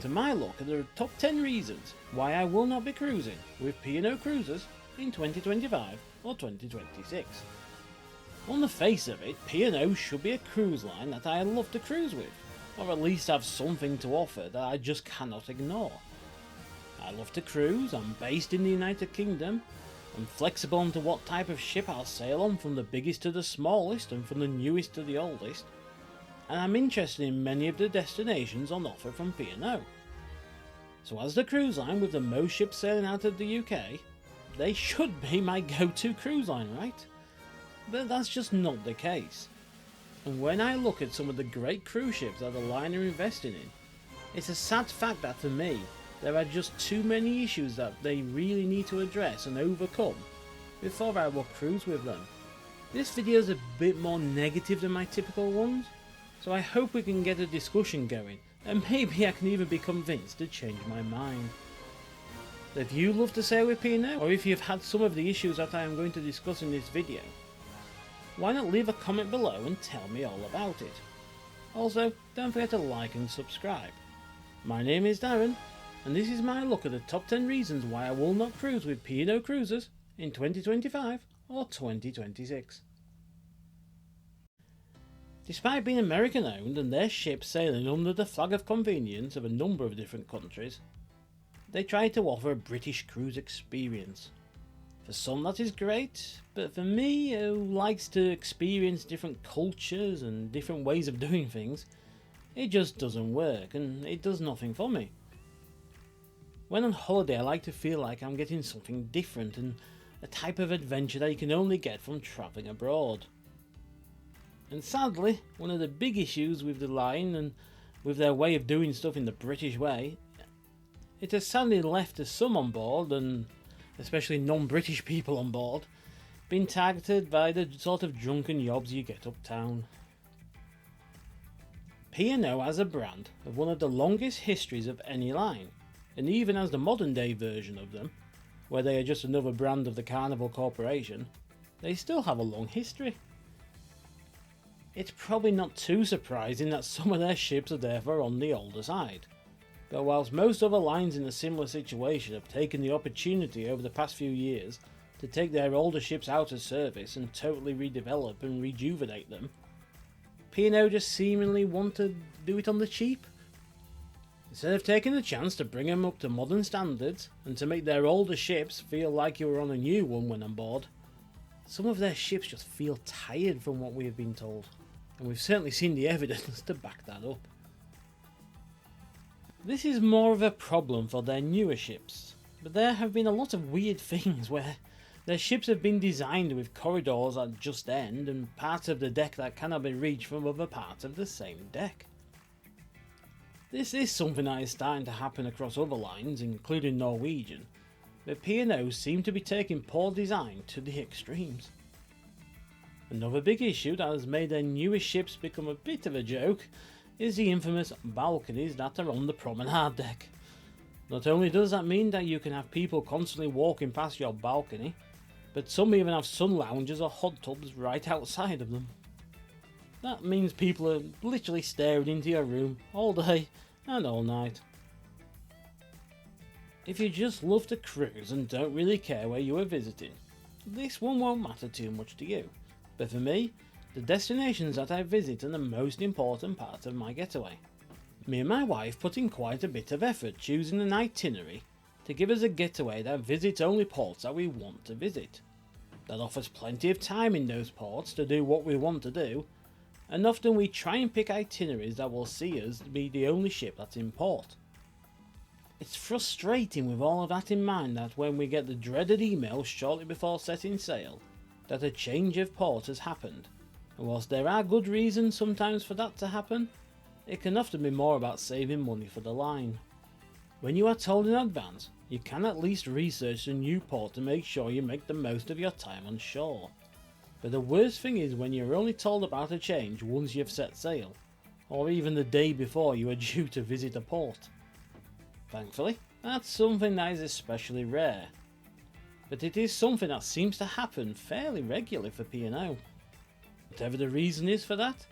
to my look at the top 10 reasons why I will not be cruising with P&O Cruises in 2025 or 2026. On the face of it, P&O should be a cruise line that I love to cruise with, or at least have something to offer that I just cannot ignore. I love to cruise, I'm based in the United Kingdom, I'm flexible onto what type of ship I'll sail on, from the biggest to the smallest and from the newest to the oldest, and I'm interested in many of the destinations on offer from P&O. So as the cruise line with the most ships sailing out of the UK, they should be my go-to cruise line, right? But that's just not the case. And when I look at some of the great cruise ships that the line are investing in, it's a sad fact that for me, there are just too many issues that they really need to address and overcome before I will cruise with them. This video is a bit more negative than my typical ones, so I hope we can get a discussion going, and maybe I can even be convinced to change my mind. If you love to sail with P&O, or if you've had some of the issues that I am going to discuss in this video, why not leave a comment below and tell me all about it. Also, don't forget to like and subscribe. My name is Darren, and this is my look at the top 10 reasons why I will not cruise with P&O Cruises in 2025 or 2026. Despite being American owned and their ships sailing under the flag of convenience of a number of different countries, they try to offer a British cruise experience. For some that is great, but for me, who likes to experience different cultures and different ways of doing things, it just doesn't work and it does nothing for me. When on holiday, I like to feel like I'm getting something different and a type of adventure that you can only get from travelling abroad. And sadly, one of the big issues with the line and with their way of doing stuff in the British way, it has sadly left to some on board, and especially non-British people on board, being targeted by the sort of drunken yobs you get uptown. P&O as a brand have one of the longest histories of any line, and even as the modern day version of them, where they are just another brand of the Carnival Corporation, they still have a long history. It's probably not too surprising that some of their ships are therefore on the older side, but whilst most other lines in a similar situation have taken the opportunity over the past few years to take their older ships out of service and totally redevelop and rejuvenate them, P&O just seemingly want to do it on the cheap. Instead of taking the chance to bring them up to modern standards and to make their older ships feel like you were on a new one when on board, some of their ships just feel tired from what we have been told, and we've certainly seen the evidence to back that up. This is more of a problem for their newer ships, but there have been a lot of weird things where their ships have been designed with corridors that just end and parts of the deck that cannot be reached from other parts of the same deck. This is something that is starting to happen across other lines, including Norwegian, but P&O seem to be taking poor design to the extremes. Another big issue that has made their newest ships become a bit of a joke is the infamous balconies that are on the promenade deck. Not only does that mean that you can have people constantly walking past your balcony, but some even have sun lounges or hot tubs right outside of them. That means people are literally staring into your room all day and all night. If you just love to cruise and don't really care where you are visiting, this one won't matter too much to you. But for me, the destinations that I visit are the most important part of my getaway. Me and my wife put in quite a bit of effort choosing an itinerary to give us a getaway that visits only ports that we want to visit, that offers plenty of time in those ports to do what we want to do, and often we try and pick itineraries that will see us be the only ship that's in port. It's frustrating with all of that in mind that when we get the dreaded email shortly before setting sail that a change of port has happened, and whilst there are good reasons sometimes for that to happen, it can often be more about saving money for the line. When you are told in advance, you can at least research the new port to make sure you make the most of your time on shore. But the worst thing is when you're only told about a change once you've set sail, or even the day before you are due to visit a port. Thankfully, that's something that is especially rare, but it is something that seems to happen fairly regularly for P&O. Whatever the reason is for that,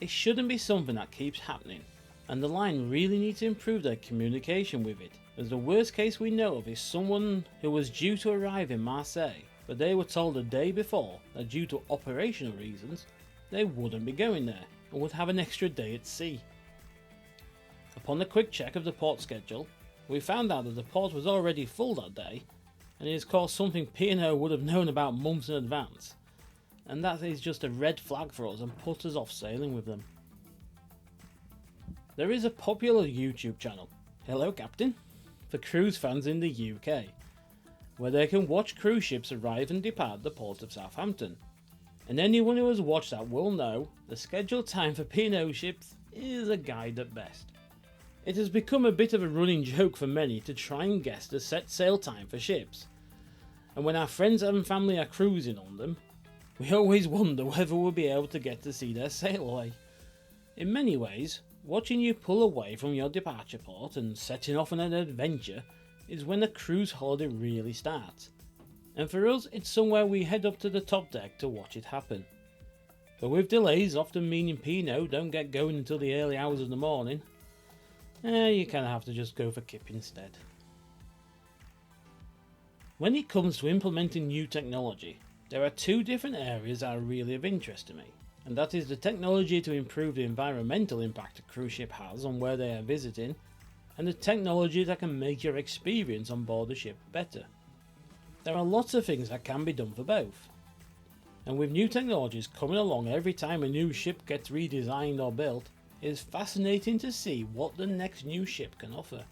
it shouldn't be something that keeps happening, and the line really need to improve their communication with it, as the worst case we know of is someone who was due to arrive in Marseille, but they were told the day before that due to operational reasons they wouldn't be going there and would have an extra day at sea. Upon a quick check of the port schedule, we found out that the port was already full that day, and it is of course something P&O would have known about months in advance, and that is just a red flag for us and put us off sailing with them. There is a popular YouTube channel, Hello Captain, for cruise fans in the UK, where they can watch cruise ships arrive and depart the port of Southampton, and anyone who has watched that will know the scheduled time for P&O ships is a guide at best. It has become a bit of a running joke for many to try and guess the set sail time for ships, and when our friends and family are cruising on them, we always wonder whether we'll be able to get to see their sail away. In many ways, watching you pull away from your departure port and setting off on an adventure is when a cruise holiday really starts, and for us it's somewhere we head up to the top deck to watch it happen. But with delays often meaning P&O don't get going until the early hours of the morning, you kinda have to just go for kip instead. When it comes to implementing new technology, there are two different areas that are really of interest to me, and that is the technology to improve the environmental impact a cruise ship has on where they are visiting, and the technology that can make your experience on board the ship better. There are lots of things that can be done for both, and with new technologies coming along every time a new ship gets redesigned or built, it is fascinating to see what the next new ship can offer.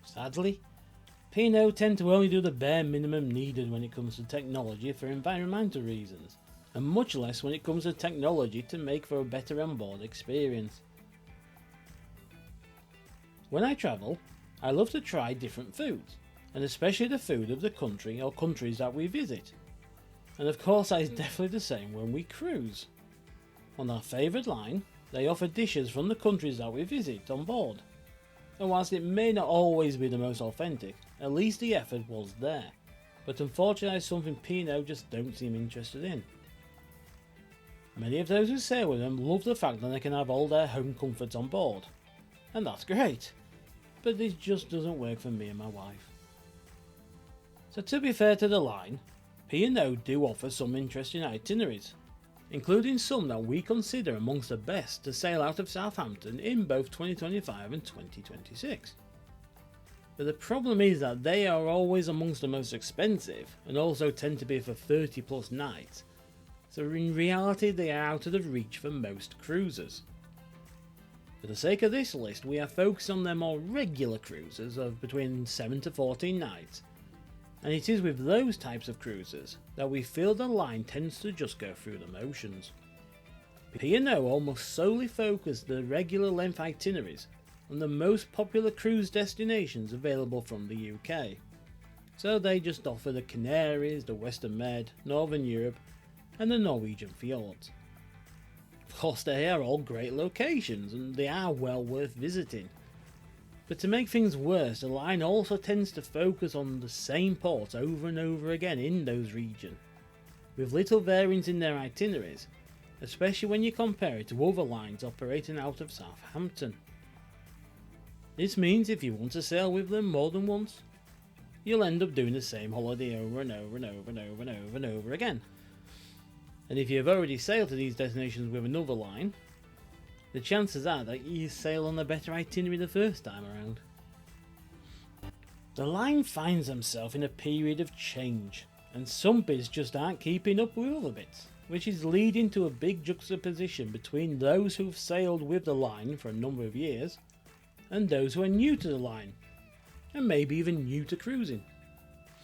Sadly, P&O tend to only do the bare minimum needed when it comes to technology for environmental reasons, and much less when it comes to technology to make for a better onboard experience. When I travel, I love to try different foods, and especially the food of the country or countries that we visit. And of course that is definitely the same when we cruise. On our favourite line, they offer dishes from the countries that we visit on board, and whilst it may not always be the most authentic, at least the effort was there, but unfortunately it's something P&O just don't seem interested in. Many of those who sail with them love the fact that they can have all their home comforts on board, and that's great, but it just doesn't work for me and my wife. So to be fair to the line, P&O do offer some interesting itineraries, including some that we consider amongst the best to sail out of Southampton in both 2025 and 2026. But the problem is that they are always amongst the most expensive and also tend to be for 30 plus nights, so in reality they are out of the reach for most cruisers. For the sake of this list, we are focused on their more regular cruises of between 7 to 14 nights, and it is with those types of cruisers that we feel the line tends to just go through the motions. P&O almost solely focus the regular length itineraries on the most popular cruise destinations available from the UK, so they just offer the Canaries, the Western Med, Northern Europe and the Norwegian fjords. Of course they are all great locations and they are well worth visiting, but to make things worse, the line also tends to focus on the same ports over and over again in those regions, with little variance in their itineraries, especially when you compare it to other lines operating out of Southampton. This means if you want to sail with them more than once, you'll end up doing the same holiday over and over and over and over and over and over again. And if you have already sailed to these destinations with another line, the chances are that you sail on a better itinerary the first time around. The line finds themselves in a period of change, and some bits just aren't keeping up with other bits, which is leading to a big juxtaposition between those who've sailed with the line for a number of years, and those who are new to the line, and maybe even new to cruising.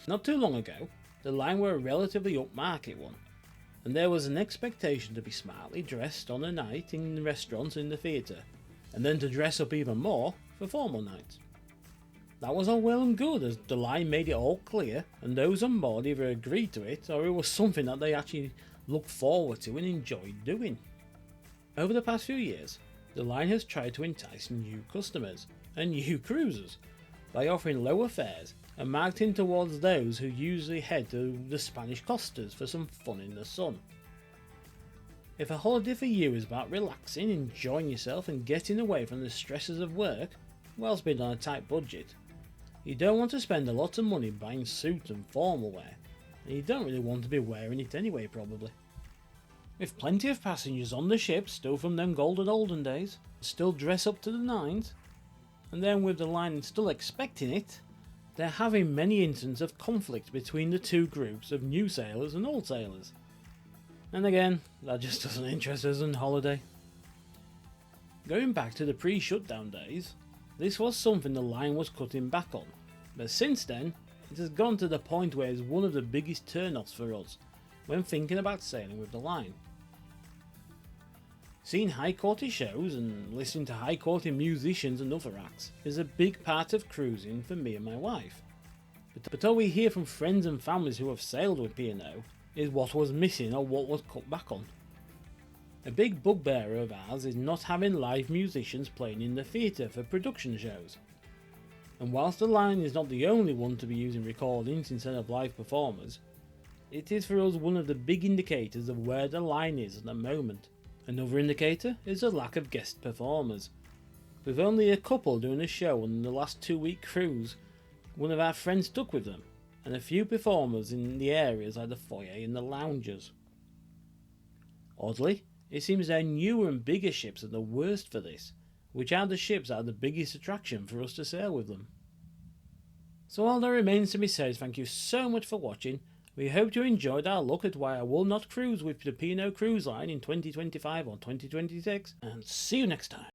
Not too long ago, the line were a relatively upmarket one, and there was an expectation to be smartly dressed on a night in restaurants in the theatre, and then to dress up even more for formal nights. That was all well and good as the line made it all clear, and those on board either agreed to it or it was something that they actually looked forward to and enjoyed doing. Over the past few years, the line has tried to entice new customers and new cruisers by offering lower fares and marketing towards those who usually head to the Spanish costas for some fun in the sun. If a holiday for you is about relaxing, enjoying yourself and getting away from the stresses of work, whilst being on a tight budget, you don't want to spend a lot of money buying suits and formal wear, and you don't really want to be wearing it anyway probably. With plenty of passengers on the ship still from them golden olden days, still dress up to the nines, and then with the line still expecting it, they're having many instances of conflict between the two groups of new sailors and old sailors. And again, that just doesn't interest us on holiday. Going back to the pre-shutdown days, this was something the line was cutting back on, but since then, it has gone to the point where it's one of the biggest turn-offs for us when thinking about sailing with the line. Seeing high quality shows and listening to high quality musicians and other acts is a big part of cruising for me and my wife. But all we hear from friends and families who have sailed with P&O is what was missing or what was cut back on. A big bugbear of ours is not having live musicians playing in the theatre for production shows. And whilst the line is not the only one to be using recordings instead of live performers, it is for us one of the big indicators of where the line is at the moment. Another indicator is the lack of guest performers. With only a couple doing a show on the last 2-week cruise, one of our friends stuck with them, and a few performers in the areas like the foyer and the lounges. Oddly, it seems their newer and bigger ships are the worst for this, which are the ships that are the biggest attraction for us to sail with them. So all that remains to be said is thank you so much for watching. We hope you enjoyed our look at why I will not cruise with the P&O Cruise Line in 2025 or 2026, and see you next time.